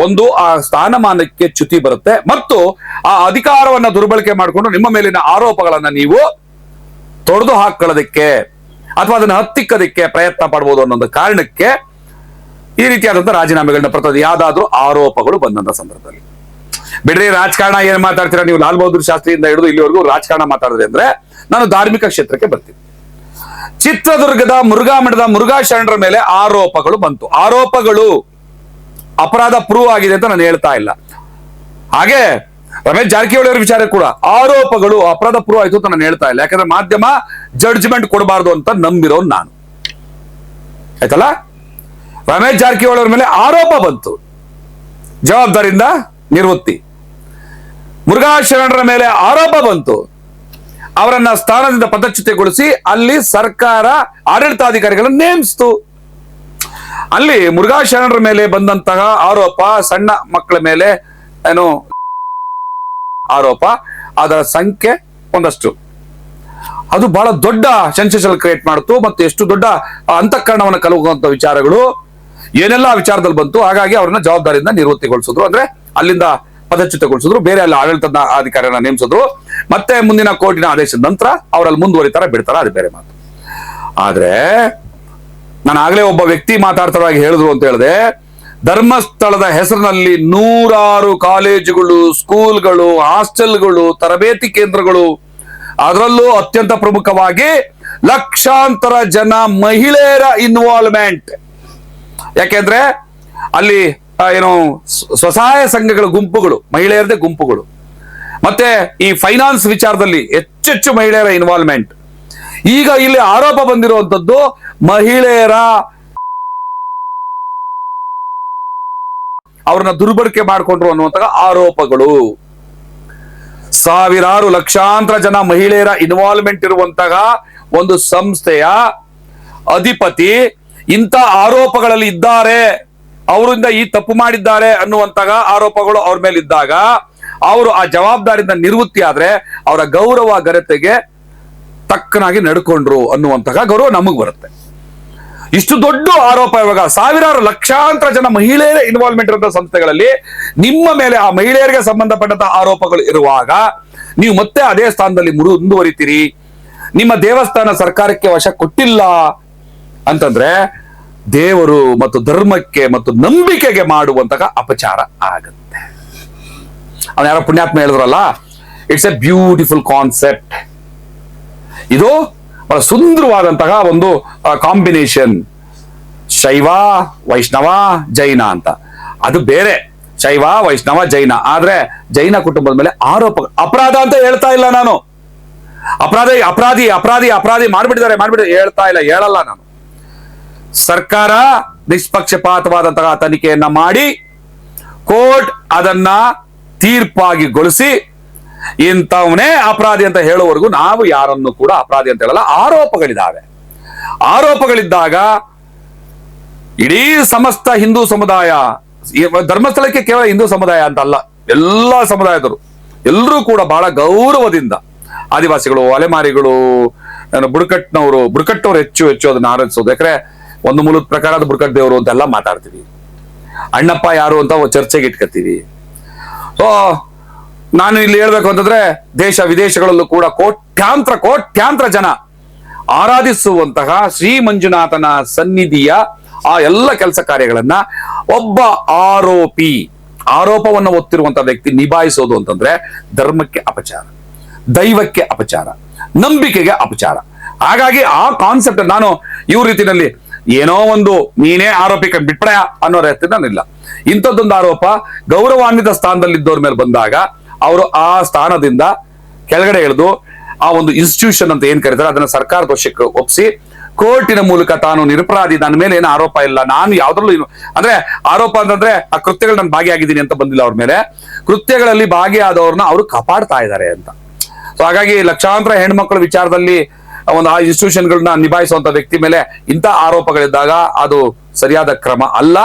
ಒಂದು ಆ ಸ್ಥಾನಮಾನಕ್ಕೆ ಚ್ಯುತಿ ಬರುತ್ತೆ ಮತ್ತು ಆ ಅಧಿಕಾರವನ್ನ ದುರ್ಬಳಕೆ ಮಾಡಿಕೊಂಡು ನಿಮ್ಮ ಮೇಲಿನ ಆರೋಪಗಳನ್ನ ನೀವು ತೊಡೆದು ಹಾಕೊಳ್ಳೋದಕ್ಕೆ ಅಥವಾ ಅದನ್ನ ಹತ್ತಿಕ್ಕದಕ್ಕೆ ಪ್ರಯತ್ನ ಪಡಬಹುದು ಅನ್ನೋ ಕಾರಣಕ್ಕೆ ಈ ರೀತಿಯಾದಂತಹ ರಾಜೀನಾಮೆಗಳನ್ನ ಬರ್ತದೆ, ಯಾವ್ದಾದ್ರು ಆರೋಪಗಳು ಬಂದಂತ ಸಂದರ್ಭದಲ್ಲಿ. ಬಿಡ್ರಿ, ರಾಜಕಾರಣ ಏನ್ ಮಾತಾಡ್ತೀರಾ ನೀವು? ಲಾಲ್ ಬಹದ್ದೂರ್ ಶಾಸ್ತ್ರಿಯಿಂದ ಹಿಡಿದು ಇಲ್ಲಿವರೆಗೂ ರಾಜಕಾರಣ ಮಾತಾಡಿದ್ರೆ ಅಂದ್ರೆ ನಾನು ಧಾರ್ಮಿಕ ಕ್ಷೇತ್ರಕ್ಕೆ ಬರ್ತೀನಿ. ಚಿತ್ರದುರ್ಗದ ಮುರುಘಾ ಮಠದ ಮುರುಘಾ ಶರಣರ ಮೇಲೆ ಆರೋಪಗಳು ಬಂತು. ಆರೋಪಗಳು ಅಪರಾಧ ಪ್ರೂವ್ ಆಗಿದೆ ಅಂತ ನಾನು ಹೇಳ್ತಾ ಇಲ್ಲ. ಹಾಗೆ ರಮೇಶ್ ಜಾರಕಿಹೊಳಿ ಅವರ ವಿಚಾರ ಕೂಡ ಆರೋಪಗಳು ಅಪರಾಧ ಪ್ರೂವ್ ಆಯ್ತು ಅಂತ ನಾನು ಹೇಳ್ತಾ ಇಲ್ಲ. ಯಾಕಂದ್ರೆ ಮಾಧ್ಯಮ ಜಡ್ಜ್ಮೆಂಟ್ ಕೊಡಬಾರ್ದು ಅಂತ ನಂಬಿರೋನು ನಾನು, ಆಯ್ತಲ್ಲ. ರಮೇಶ್ ಜಾರಕಿಹೊಳಿ ಅವರ ಮೇಲೆ ಆರೋಪ ಬಂತು, ಜವಾಬ್ದಾರಿಯಿಂದ ನಿವೃತ್ತಿ. ಮುರುಘಾ ಶರಣರ ಮೇಲೆ ಆರೋಪ ಬಂತು, ಅವರನ್ನ ಸ್ಥಾನದಿಂದ ಪದಚ್ಯುತಿಗೊಳಿಸಿ ಅಲ್ಲಿ ಸರ್ಕಾರ ಆಡಳಿತಾಧಿಕಾರಿಗಳನ್ನು ನೇಮಿಸಿತು. ಅಲ್ಲಿ ಮುರುಘಾ ಶರಣರ ಮೇಲೆ ಬಂದಂತಹ ಆರೋಪ, ಸಣ್ಣ ಮಕ್ಕಳ ಮೇಲೆ ಏನು ಆರೋಪ, ಅದರ ಸಂಖ್ಯೆ ಒಂದಷ್ಟು, ಅದು ಬಹಳ ದೊಡ್ಡ ಸೆನ್ಸೇಷನ್ ಕ್ರಿಯೇಟ್ ಮಾಡಿತು ಮತ್ತು ಎಷ್ಟು ದೊಡ್ಡ ಅಂತಃಕರಣವನ್ನು ಕಲುಗುವಂತ ವಿಚಾರಗಳು ಏನೆಲ್ಲ ವಿಚಾರದಲ್ಲಿ ಬಂತು. ಹಾಗಾಗಿ ಅವ್ರನ್ನ ಜವಾಬ್ದಾರಿಯಿಂದ ನಿವೃತ್ತಿಗೊಳಿಸಿದ್ರು, ಅಂದ್ರೆ ಅಲ್ಲಿಂದ ಪದಚ್ಯುತಗೊಳಿಸಿದ್ರು, ಬೇರೆ ಅಲ್ಲಿ ಆಡಳಿತ ಅಧಿಕಾರಿಯನ್ನ ನೇಮಿಸಿದ್ರು. ಮತ್ತೆ ಮುಂದಿನ ಕೋರ್ಟಿನ ಆದೇಶದ ನಂತರ ಅವರಲ್ಲಿ ಮುಂದುವರಿತಾರ ಬಿಡ್ತಾರ, ಅದು ಬೇರೆ ಮಾತು. ಆದ್ರೆ ನಾನು ಆಗ್ಲೇ ಒಬ್ಬ ವ್ಯಕ್ತಿ ಮಾತಾಡ್ತಾರಾಗಿ ಹೇಳಿದ್ರು ಅಂತ ಹೇಳಿದೆ, ಧರ್ಮಸ್ಥಳದ ಹೆಸರಿನಲ್ಲಿ 100 ಕಾಲೇಜುಗಳು, ಸ್ಕೂಲ್ಗಳು, ಹಾಸ್ಟೆಲ್ಗಳು, ತರಬೇತಿ ಕೇಂದ್ರಗಳು, ಅದರಲ್ಲೂ ಅತ್ಯಂತ ಪ್ರಮುಖವಾಗಿ ಲಕ್ಷಾಂತರ ಜನ ಮಹಿಳೆಯರ ಇನ್ವಾಲ್ವ್ಮೆಂಟ್. ಯಾಕೆಂದ್ರೆ ಅಲ್ಲಿ ಏನು ಸ್ವಸಹಾಯ ಸಂಘಗಳ ಗುಂಪುಗಳು, ಮಹಿಳೆಯರದೇ ಗುಂಪುಗಳು, ಮತ್ತೆ ಈ ಫೈನಾನ್ಸ್ ವಿಚಾರದಲ್ಲಿ ಹೆಚ್ಚೆಚ್ಚು ಮಹಿಳೆಯರ ಇನ್ವಾಲ್ವ್ಮೆಂಟ್. ಈಗ ಇಲ್ಲಿ ಆರೋಪ ಬಂದಿರುವಂತದ್ದು ಮಹಿಳೆಯರ ಅವ್ರನ್ನ ದುರ್ಬಳಕೆ ಮಾಡಿಕೊಂಡ್ರು ಅನ್ನುವಂತಹ ಆರೋಪಗಳು. ಸಾವಿರಾರು ಲಕ್ಷಾಂತರ ಜನ ಮಹಿಳೆಯರ ಇನ್ವಾಲ್ವ್ಮೆಂಟ್ ಇರುವಂತಹ ಒಂದು ಸಂಸ್ಥೆಯ ಅಧಿಪತಿ ಇಂಥ ಆರೋಪಗಳಲ್ಲಿ ಇದ್ದಾರೆ, ಅವರಿಂದ ಈ ತಪ್ಪು ಮಾಡಿದ್ದಾರೆ ಅನ್ನುವಂತಹ ಆರೋಪಗಳು ಅವ್ರ ಮೇಲೆ ಇದ್ದಾಗ ಅವರು ಆ ಜವಾಬ್ದಾರಿಯಿಂದ ನಿವೃತ್ತಿ ಆದ್ರೆ ಅವರ ಗೌರವ ಘನತೆಗೆ ತಕ್ಕನಾಗಿ ನಡ್ಕೊಂಡ್ರು ಅನ್ನುವಂತಹ ಗೌರವ ನಮಗ್ ಬರುತ್ತೆ. ಇಷ್ಟು ದೊಡ್ಡ ಆರೋಪ ಇವಾಗ ಸಾವಿರಾರು ಲಕ್ಷಾಂತರ ಜನ ಮಹಿಳೆಯರ ಇನ್ವಾಲ್ವ್ಮೆಂಟ್ ಇರುವಂತಹ ಸಂಸ್ಥೆಗಳಲ್ಲಿ ನಿಮ್ಮ ಮೇಲೆ ಆ ಮಹಿಳೆಯರಿಗೆ ಸಂಬಂಧಪಟ್ಟಂತಹ ಆರೋಪಗಳು ಇರುವಾಗ ನೀವು ಮತ್ತೆ ಅದೇ ಸ್ಥಾನದಲ್ಲಿ ಮುಂದುವರಿತೀರಿ, ನಿಮ್ಮ ದೇವಸ್ಥಾನ ಸರ್ಕಾರಕ್ಕೆ ವಶ ಕೊಟ್ಟಿಲ್ಲ ಅಂತಂದ್ರೆ ದೇವರು ಮತ್ತು ಧರ್ಮಕ್ಕೆ ಮತ್ತು ನಂಬಿಕೆಗೆ ಮಾಡುವಂತಹ ಅಪಚಾರ ಆಗತ್ತೆ. ಅವನ ಯಾರೋ ಪುಣ್ಯಾತ್ಮ ಹೇಳಿದ್ರಲ್ಲ, ಇಟ್ಸ್ ಎ ಬ್ಯೂಟಿಫುಲ್ ಕಾನ್ಸೆಪ್ಟ್. ಇದು ಬಹಳ ಸುಂದರವಾದಂತಹ ಒಂದು ಕಾಂಬಿನೇಷನ್, ಶೈವ ವೈಷ್ಣವ ಜೈನ ಅಂತ. ಅದು ಬೇರೆ, ಶೈವ ವೈಷ್ಣವ ಜೈನ. ಆದ್ರೆ ಜೈನ ಕುಟುಂಬದ ಮೇಲೆ ಆರೋಪ, ಅಪರಾಧ ಅಂತ ಹೇಳ್ತಾ ಇಲ್ಲ ನಾನು. ಅಪರಾಧಿ ಮಾಡ್ಬಿಟ್ಟಿದ್ದಾರೆ ಹೇಳ್ತಾ ಇಲ್ಲ, ಹೇಳಲ್ಲ ನಾನು. ಸರ್ಕಾರ ನಿಷ್ಪಕ್ಷಪಾತವಾದಂತಹ ತನಿಖೆಯನ್ನ ಮಾಡಿ ಕೋರ್ಟ್ ಅದನ್ನ ತೀರ್ಪಾಗಿ ಗೊಳಿಸಿ ಇಂಥವನೇ ಅಪರಾಧಿ ಅಂತ ಹೇಳುವವರೆಗೂ ನಾವು ಯಾರನ್ನು ಕೂಡ ಅಪರಾಧಿ ಅಂತ ಹೇಳಲ್ಲ. ಆರೋಪಗಳಿದ್ದಾಗ ಇಡೀ ಸಮಸ್ತ ಹಿಂದೂ ಸಮುದಾಯ, ಧರ್ಮಸ್ಥಳಕ್ಕೆ ಕೇವಲ ಹಿಂದೂ ಸಮುದಾಯ ಅಂತ ಅಲ್ಲ, ಎಲ್ಲ ಸಮುದಾಯದವರು ಎಲ್ಲರೂ ಕೂಡ ಬಹಳ ಗೌರವದಿಂದ, ಆದಿವಾಸಿಗಳು, ಅಲೆಮಾರಿಗಳು, ಬುಡಕಟ್ಟವರು ಹೆಚ್ಚು ಅದನ್ನ ಆರಾಧಿಸೋದು. ಯಾಕಂದ್ರೆ ಒಂದು ಮೂಲದ ಪ್ರಕಾರ ಅದು ಬುಡಕಟ್ಟು ದೇವರು ಅಂತೆಲ್ಲ ಮಾತಾಡ್ತೀವಿ, ಅಣ್ಣಪ್ಪ ಯಾರು ಅಂತ ಚರ್ಚೆಗೆ ಇಟ್ಕೊತೀವಿ. ಸೊ ನಾನು ಇಲ್ಲಿ ಹೇಳ್ಬೇಕು ಅಂತಂದ್ರೆ ದೇಶ ವಿದೇಶಗಳಲ್ಲೂ ಕೂಡ ಕೋಟ್ಯಾಂತರ ಜನ ಆರಾಧಿಸುವಂತಹ ಶ್ರೀ ಮಂಜುನಾಥನ ಸನ್ನಿಧಿಯ ಆ ಎಲ್ಲ ಕೆಲಸ ಕಾರ್ಯಗಳನ್ನ ಒಬ್ಬ ಆರೋಪವನ್ನು ಹೊತ್ತಿರುವಂತಹ ವ್ಯಕ್ತಿ ನಿಭಾಯಿಸೋದು ಅಂತಂದ್ರೆ ಧರ್ಮಕ್ಕೆ ಅಪಚಾರ, ದೈವಕ್ಕೆ ಅಪಚಾರ, ನಂಬಿಕೆಗೆ ಅಪಚಾರ. ಹಾಗಾಗಿ ಆ ಕಾನ್ಸೆಪ್ಟ್ ನಾನು ಇವ್ರ ರೀತಿಯಲ್ಲಿ ಏನೋ ಒಂದು ನೀನೇ ಆರೋಪಿ ಬಿಟ್ಪಡ ಅನ್ನೋ ರೀತಿ ನಾನಿಲ್ಲ. ಇಂಥದ್ದೊಂದು ಆರೋಪ ಗೌರವಾನ್ವಿತ ಸ್ಥಾನದಲ್ಲಿದ್ದವ್ರ ಮೇಲೆ ಬಂದಾಗ ಅವರು ಆ ಸ್ಥಾನದಿಂದ ಕೆಳಗಡೆ ಇಳಿದು ಆ ಒಂದು ಇನ್ಸ್ಟಿಟ್ಯೂಷನ್ ಅಂತ ಏನ್ ಕರೀತಾರೆ ಅದನ್ನ ಸರ್ಕಾರದ ವಶಕ್ಕೆ ಒಪ್ಪಿಸಿ ಕೋರ್ಟಿನ ಮೂಲಕ ತಾನು ನಿರಪರಾಧಿ, ನನ್ನ ಮೇಲೆ ಏನು ಆರೋಪ ಇಲ್ಲ, ನಾನು ಯಾವ್ದ್ರಲ್ಲೂ ಅಂದ್ರೆ ಆರೋಪ ಅಂತಂದ್ರೆ ಆ ಕೃತ್ಯಗಳು ನಾನು ಭಾಗಿಯಾಗಿದ್ದೀನಿ ಅಂತ ಬಂದಿಲ್ಲ ಅವ್ರ ಮೇಲೆ, ಕೃತ್ಯಗಳಲ್ಲಿ ಭಾಗಿಯಾದವ್ರನ್ನ ಅವರು ಕಾಪಾಡ್ತಾ ಇದ್ದಾರೆ ಅಂತ. ಸೊ ಹಾಗಾಗಿ ಲಕ್ಷಾಂತರ ಹೆಣ್ಮಕ್ಳ ವಿಚಾರದಲ್ಲಿ ಒಂದು ಆ ಇನ್ಸ್ಟಿಟ್ಯೂಷನ್ಗಳನ್ನ ನಿಭಾಯಿಸುವಂತ ವ್ಯಕ್ತಿ ಮೇಲೆ ಇಂಥ ಆರೋಪಗಳಿದ್ದಾಗ ಅದು ಸರಿಯಾದ ಕ್ರಮ ಅಲ್ಲ.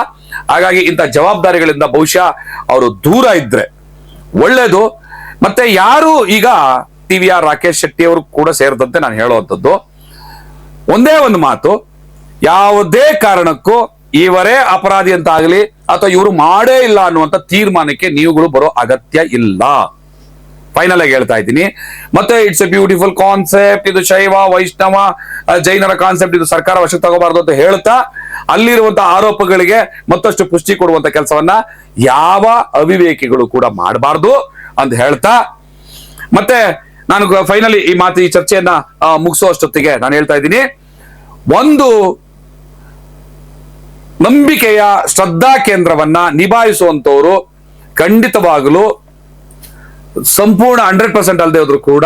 ಹಾಗಾಗಿ ಇಂಥ ಜವಾಬ್ದಾರಿಗಳಿಂದ ಬಹುಶಃ ಅವರು ದೂರ ಇದ್ರೆ ಒಳ್ಳೇದು. ಮತ್ತೆ ಯಾರು ಈಗ TVR ರಾಕೇಶ್ ಶೆಟ್ಟಿ ಅವರು ಕೂಡ ಸೇರಿದಂತೆ ನಾನು ಹೇಳುವಂಥದ್ದು ಒಂದೇ ಒಂದು ಮಾತು, ಯಾವುದೇ ಕಾರಣಕ್ಕೂ ಇವರೇ ಅಪರಾಧಿ ಅಂತ ಆಗಲಿ ಅಥವಾ ಇವರು ಮಾಡೇ ಇಲ್ಲ ಅನ್ನುವಂಥ ತೀರ್ಮಾನಕ್ಕೆ ನೀವುಗಳು ಬರೋ ಅಗತ್ಯ ಇಲ್ಲ. ಫೈನಲ್ ಆಗಿ ಹೇಳ್ತಾ ಇದ್ದೀನಿ. ಮತ್ತೆ ಇಟ್ಸ್ ಎ ಬ್ಯೂಟಿಫುಲ್ ಕಾನ್ಸೆಪ್ಟ್, ಇದು ಶೈವ ವೈಷ್ಣವ ಜೈನರ ಕಾನ್ಸೆಪ್ಟ್, ಇದು ಸರ್ಕಾರ ವಶಕ್ಕೆ ತಗೋಬಾರ್ದು ಅಂತ ಹೇಳ್ತಾ ಅಲ್ಲಿರುವಂತಹ ಆರೋಪಗಳಿಗೆ ಮತ್ತಷ್ಟು ಪುಷ್ಟಿ ಕೊಡುವಂತ ಕೆಲಸವನ್ನ ಯಾವ ಅವಿವೇಕಿಗಳು ಕೂಡ ಮಾಡಬಾರ್ದು ಅಂತ ಹೇಳ್ತಾ, ಮತ್ತೆ ನಾನು ಫೈನಲಿ ಈ ಚರ್ಚೆಯನ್ನ ಮುಗಿಸುವಷ್ಟೊತ್ತಿಗೆ ನಾನು ಹೇಳ್ತಾ ಇದ್ದೀನಿ, ಒಂದು ನಂಬಿಕೆಯ ಶ್ರದ್ಧಾ ಕೇಂದ್ರವನ್ನ ನಿಭಾಯಿಸುವಂತವರು ಖಂಡಿತವಾಗಲು ಸಂಪೂರ್ಣ 100% ಅಲ್ಲದೆ ಹೋದ್ರು ಕೂಡ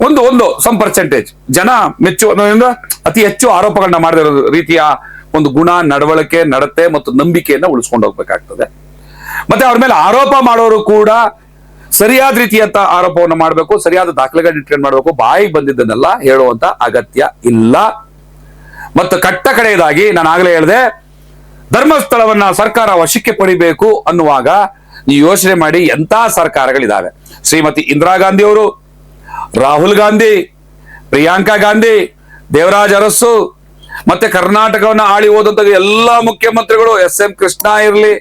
ಒಂದು ಸಮ್ ಪರ್ಸೆಂಟೇಜ್ ಜನ ಮೆಚ್ಚುವ ಅತಿ ಹೆಚ್ಚು ಆರೋಪಗಳನ್ನ ಮಾಡದಿರೋ ರೀತಿಯ ಒಂದು ಗುಣ, ನಡವಳಿಕೆ, ನಡತೆ ಮತ್ತು ನಂಬಿಕೆಯನ್ನ ಉಳಿಸ್ಕೊಂಡು ಹೋಗ್ಬೇಕಾಗ್ತದೆ. ಮತ್ತೆ ಅವ್ರ ಮೇಲೆ ಆರೋಪ ಮಾಡೋರು ಕೂಡ ಸರಿಯಾದ ರೀತಿಯಂತ ಆರೋಪವನ್ನು ಮಾಡಬೇಕು, ಸರಿಯಾದ ದಾಖಲೆಗಳನ್ನ ಇಟ್ಕೊಂಡು ಮಾಡಬೇಕು, ಬಾಯಿಗೆ ಬಂದಿದ್ದನ್ನೆಲ್ಲ ಹೇಳುವಂತ ಅಗತ್ಯ ಇಲ್ಲ. ಮತ್ತು ಕಟ್ಟ ಕಡೆಯದಾಗಿ ನಾನು ಆಗಲೇ ಹೇಳಿದೆ, ಧರ್ಮಸ್ಥಳವನ್ನ ಸರ್ಕಾರ ವಶಕ್ಕೆ ಪಡಿಬೇಕು ಅನ್ನುವಾಗ ನೀವು ಯೋಚನೆ ಮಾಡಿ ಎಂತ ಸರ್ಕಾರಗಳಿದಾವೆ. ಶ್ರೀಮತಿ ಇಂದಿರಾ ಗಾಂಧಿ ಅವರು, ರಾಹುಲ್ ಗಾಂಧಿ, ಪ್ರಿಯಾಂಕಾ ಗಾಂಧಿ, ದೇವರಾಜ್ ಅರಸು, ಮತ್ತೆ ಕರ್ನಾಟಕವನ್ನ ಆಳಿ ಹೋದಂತ ಎಲ್ಲಾ ಮುಖ್ಯಮಂತ್ರಿಗಳು, SM ಕೃಷ್ಣ ಇರ್ಲಿ,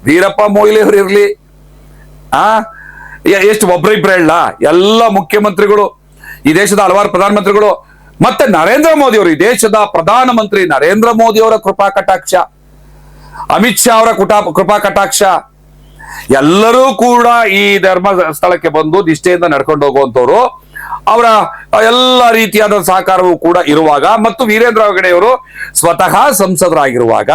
ವೀರಪ್ಪ ಮೊಯ್ಲಿ ಅವರು ಇರ್ಲಿ, ಎಷ್ಟು ಒಬ್ಬರಿಬ್ರು ಹೇಳ, ಎಲ್ಲ ಮುಖ್ಯಮಂತ್ರಿಗಳು, ಈ ದೇಶದ ಹಲವಾರು ಪ್ರಧಾನಮಂತ್ರಿಗಳು, ಮತ್ತೆ ನರೇಂದ್ರ ಮೋದಿ ಅವರು, ಈ ದೇಶದ ಪ್ರಧಾನಮಂತ್ರಿ ನರೇಂದ್ರ ಮೋದಿ ಅವರ ಕೃಪಾ ಕಟಾಕ್ಷ, ಅಮಿತ್ ಶಾ ಅವರ ಕೃಪಾ ಕಟಾಕ್ಷ, ಎಲ್ಲರೂ ಕೂಡ ಈ ಧರ್ಮಸ್ಥಳಕ್ಕೆ ಬಂದು ನಿಷ್ಠೆಯಿಂದ ನಡ್ಕೊಂಡು ಹೋಗುವಂತವ್ರು, ಅವರ ಎಲ್ಲ ರೀತಿಯಾದ ಸಹಕಾರವೂ ಕೂಡ ಇರುವಾಗ, ಮತ್ತು ವೀರೇಂದ್ರ ಹೆಗಡೆಯವರು ಸ್ವತಃ ಸಂಸದರಾಗಿರುವಾಗ,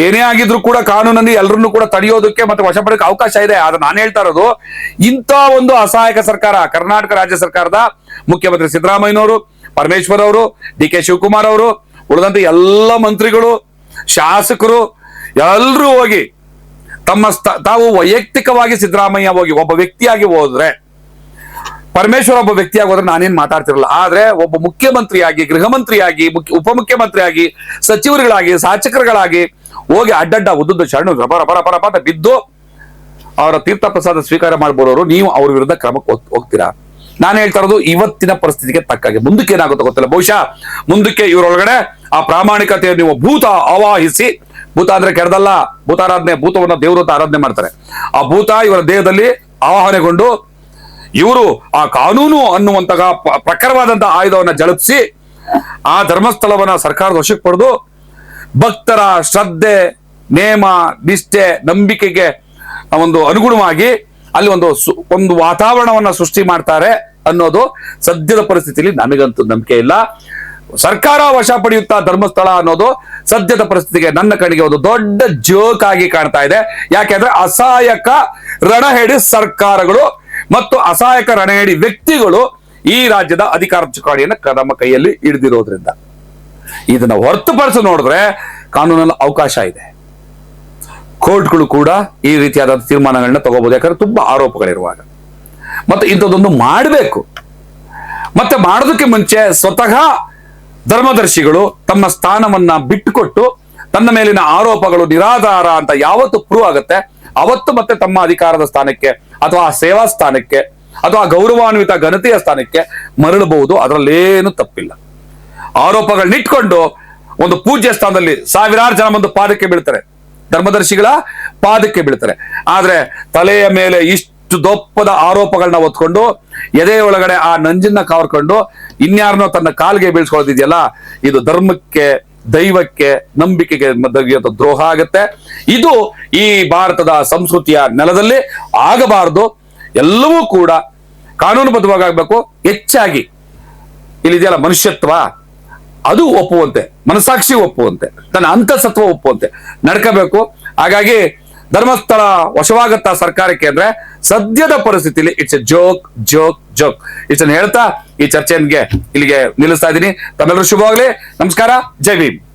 ಏನೇ ಆಗಿದ್ರು ಕೂಡ ಕಾನೂನಲ್ಲಿ ಎಲ್ಲರನ್ನೂ ಕೂಡ ತಡೆಯೋದಕ್ಕೆ ಮತ್ತೆ ವಶಪಡಕ್ಕೆ ಅವಕಾಶ ಇದೆ. ಆದ್ರೆ ನಾನು ಹೇಳ್ತಾ ಇರೋದು, ಇಂಥ ಒಂದು ಅಸಹಾಯಕ ಸರ್ಕಾರ, ಕರ್ನಾಟಕ ರಾಜ್ಯ ಸರ್ಕಾರದ ಮುಖ್ಯಮಂತ್ರಿ ಸಿದ್ದರಾಮಯ್ಯನವರು, ಪರಮೇಶ್ವರ್ ಅವರು, DK ಶಿವಕುಮಾರ್ ಅವರು, ಉಳಿದಂತೆ ಎಲ್ಲ ಮಂತ್ರಿಗಳು, ಶಾಸಕರು ಎಲ್ಲರೂ ಹೋಗಿ ತಾವು ವೈಯಕ್ತಿಕವಾಗಿ ಸಿದ್ದರಾಮಯ್ಯ ಹೋಗಿ ಒಬ್ಬ ವ್ಯಕ್ತಿಯಾಗಿ ಹೋದ್ರೆ, ಪರಮೇಶ್ವರ್ ಒಬ್ಬ ವ್ಯಕ್ತಿಯಾಗಿ ಹೋದ್ರೆ ನಾನೇನ್ ಮಾತಾಡ್ತಿರಲ್ಲ. ಆದ್ರೆ ಒಬ್ಬ ಮುಖ್ಯಮಂತ್ರಿಯಾಗಿ, ಗೃಹ ಮಂತ್ರಿಯಾಗಿ, ಉಪಮುಖ್ಯಮಂತ್ರಿಯಾಗಿ, ಸಚಿವರುಗಳಾಗಿ, ಶಾಸಕರುಗಳಾಗಿ ಹೋಗಿ ಅಡ್ಡಡ್ಡ ಉದ್ದುದ್ದ ಶರಣು ರಪ ಬಿದ್ದು ಅವರ ತೀರ್ಥ ಪ್ರಸಾದ ಸ್ವೀಕಾರ ಮಾಡ್ಬೋರವರು ನೀವು ಅವ್ರ ವಿರುದ್ಧ ಕ್ರಮಕ್ಕೆ ಹೋಗ್ತೀರಾ? ನಾನು ಹೇಳ್ತಾ ಇರೋದು ಇವತ್ತಿನ ಪರಿಸ್ಥಿತಿಗೆ ತಕ್ಕಾಗಿ. ಮುಂದಕ್ಕೆ ಏನಾಗುತ್ತೋ ಗೊತ್ತಿಲ್ಲ. ಬಹುಶಃ ಮುಂದಕ್ಕೆ ಇವರೊಳಗಡೆ ಆ ಪ್ರಾಮಾಣಿಕತೆಯನ್ನು ನೀವು ಭೂತ ಆವಾಹಿಸಿ, ಭೂತ ಅಂದ್ರೆ ಕೆಡದಲ್ಲ, ಭೂತಾರಾಧನೆ, ಭೂತವನ್ನ ದೇವರು ಅಂತ ಆರಾಧನೆ ಮಾಡ್ತಾರೆ, ಆ ಭೂತ ಇವರ ದೇಹದಲ್ಲಿ ಆವಾಹನೆಗೊಂಡು ಇವರು ಆ ಕಾನೂನು ಅನ್ನುವಂತಹ ಪ್ರಖರವಾದಂತಹ ಆಯುಧವನ್ನ ಜಳಪಿಸಿ ಆ ಧರ್ಮಸ್ಥಳವನ್ನ ಸರ್ಕಾರದ ವಶಕ್ಕೆ ಪಡೆದು ಭಕ್ತರ ಶ್ರದ್ಧೆ, ನೇಮ, ನಿಷ್ಠೆ, ನಂಬಿಕೆಗೆ ಒಂದು ಅನುಗುಣವಾಗಿ ಅಲ್ಲಿ ಒಂದು ವಾತಾವರಣವನ್ನ ಸೃಷ್ಟಿ ಮಾಡ್ತಾರೆ ಅನ್ನೋದು ಸದ್ಯದ ಪರಿಸ್ಥಿತಿಯಲ್ಲಿ ನನಗಂತೂ ನಂಬಿಕೆ ಇಲ್ಲ. ಸರ್ಕಾರ ವಶ ಪಡೆಯುತ್ತಾ ಧರ್ಮಸ್ಥಳ ಅನ್ನೋದು ಸದ್ಯದ ಪರಿಸ್ಥಿತಿಗೆ ನನ್ನ ಕಡೆಗೆ ಒಂದು ದೊಡ್ಡ ಜೋಕ್ ಆಗಿ ಕಾಣ್ತಾ ಇದೆ. ಯಾಕೆಂದ್ರೆ ಅಸಹಾಯಕ ರಣಹೇಡಿ ಸರ್ಕಾರಗಳು ಮತ್ತು ಅಸಹಾಯಕ ರಣಹೇಡಿ ವ್ಯಕ್ತಿಗಳು ಈ ರಾಜ್ಯದ ಅಧಿಕಾರ ಚುಕ್ಕಾಣಿಯನ್ನು ನಮ್ಮ ಕೈಯಲ್ಲಿ ಹಿಡಿದಿರೋದ್ರಿಂದ. ಇದನ್ನ ಹೊರತುಪಡಿಸಿ ನೋಡಿದ್ರೆ ಕಾನೂನಲ್ಲಿ ಅವಕಾಶ ಇದೆ, ಕೋರ್ಟ್ಗಳು ಕೂಡ ಈ ರೀತಿಯಾದ ತೀರ್ಮಾನಗಳನ್ನ ತಗೋಬಹುದು. ಯಾಕಂದ್ರೆ ತುಂಬಾ ಆರೋಪಗಳಿರುವಾಗ ಮತ್ತೆ ಇಂಥದ್ದೊಂದು ಮಾಡಬೇಕು. ಮತ್ತೆ ಮಾಡೋದಕ್ಕೆ ಮುಂಚೆ ಸ್ವತಃ ಧರ್ಮದರ್ಶಿಗಳು ತಮ್ಮ ಸ್ಥಾನವನ್ನ ಬಿಟ್ಟುಕೊಟ್ಟು ತನ್ನ ಮೇಲಿನ ಆರೋಪಗಳು ನಿರಾಧಾರ ಅಂತ ಯಾವತ್ತು ಪ್ರೂವ್ ಆಗುತ್ತೆ ಅವತ್ತು ಮತ್ತೆ ತಮ್ಮ ಅಧಿಕಾರದ ಸ್ಥಾನಕ್ಕೆ ಅಥವಾ ಆ ಸೇವಾ ಸ್ಥಾನಕ್ಕೆ ಅಥವಾ ಗೌರವಾನ್ವಿತ ಘನತೆಯ ಸ್ಥಾನಕ್ಕೆ ಮರಳಬಹುದು. ಅದರಲ್ಲೇನು ತಪ್ಪಿಲ್ಲ. ಆರೋಪಗಳನ್ನಿಟ್ಕೊಂಡು ಒಂದು ಪೂಜ್ಯ ಸ್ಥಾನದಲ್ಲಿ ಸಾವಿರಾರು ಜನ ಬಂದು ಪಾದಕ್ಕೆ ಬೀಳ್ತಾರೆ, ಧರ್ಮದರ್ಶಿಗಳ ಪಾದಕ್ಕೆ ಬೀಳ್ತಾರೆ. ಆದ್ರೆ ತಲೆಯ ಮೇಲೆ ಇಷ್ಟು ದೊಪ್ಪದ ಆರೋಪಗಳನ್ನ ಹೊತ್ಕೊಂಡು ಎದೆ ಒಳಗಡೆ ಆ ನಂಜನ್ನ ಕಾವರ್ಕೊಂಡು ಇನ್ಯಾರನೋ ತನ್ನ ಕಾಲ್ಗೆ ಬೀಳ್ಸ್ಕೊಳ್ಳೋದಿದೆಯಲ್ಲ, ಇದು ಧರ್ಮಕ್ಕೆ, ದೈವಕ್ಕೆ, ನಂಬಿಕೆಗೆ ದ್ರೋಹ ಆಗತ್ತೆ. ಇದು ಈ ಭಾರತದ ಸಂಸ್ಕೃತಿಯ ನೆಲದಲ್ಲಿ ಆಗಬಾರದು. ಎಲ್ಲವೂ ಕೂಡ ಕಾನೂನುಬದ್ಧವಾಗಿ ಆಗ್ಬೇಕು. ಹೆಚ್ಚಾಗಿ ಇಲ್ಲಿದೆಯಲ್ಲ ಮನುಷ್ಯತ್ವ, ಅದು ಒಪ್ಪುವಂತೆ, ಮನಸಾಕ್ಷಿ ಒಪ್ಪುವಂತೆ, ತನ್ನ ಅಂತಸತ್ವ ಒಪ್ಪುವಂತೆ ನಡ್ಕೋಬೇಕು. ಹಾಗಾಗಿ ಧರ್ಮಸ್ಥಳ ವಶವಾಗತ್ತಾ ಸರ್ಕಾರಕ್ಕೆ ಅಂದ್ರೆ ಸದ್ಯದ ಪರಿಸ್ಥಿತಿಯಲ್ಲಿ ಇಟ್ಸ್ ಎ ಜೋಕ್ ಇಷ್ಟನ್ನು ಹೇಳ್ತಾ ಈ ಚರ್ಚೆಗೆ ಇಲ್ಲಿಗೆ ನಿಲ್ಲಿಸ್ತಾ ಇದ್ದೀನಿ. ತಮ್ಮೆಲ್ಲರೂ ಶುಭವಾಗಲಿ. ನಮಸ್ಕಾರ. ಜೈ ಭೀಮ್.